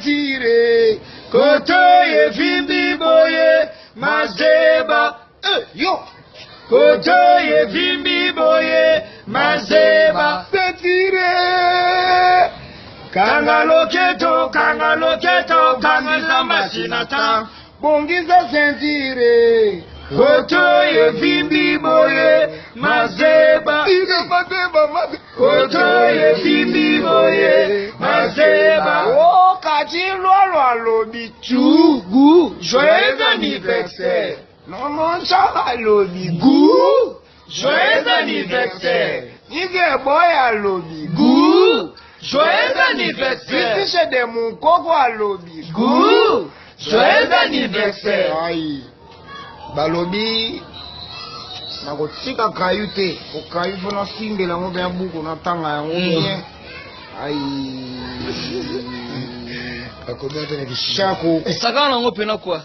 sentire koto ye vimbi boye mazeba yo koto ye vimbi boye mazeba sentire kangaloketo kangiza machinata bongiza sentire koto ye vimbi boye mazeba koto ye vimbi boye mazeba oh kati lolo lobi chugu joyeux anniversaire non chala lobi gu joyeux anniversaire nige boy lobi gu joyeux anniversaire Fiche de mon koko lobi gu joyeux anniversaire aïe balobi nakotika kayu te okayu fona singela ngo be buku na tanga yango bien ai akometa na kishako sakana ngo pena kwa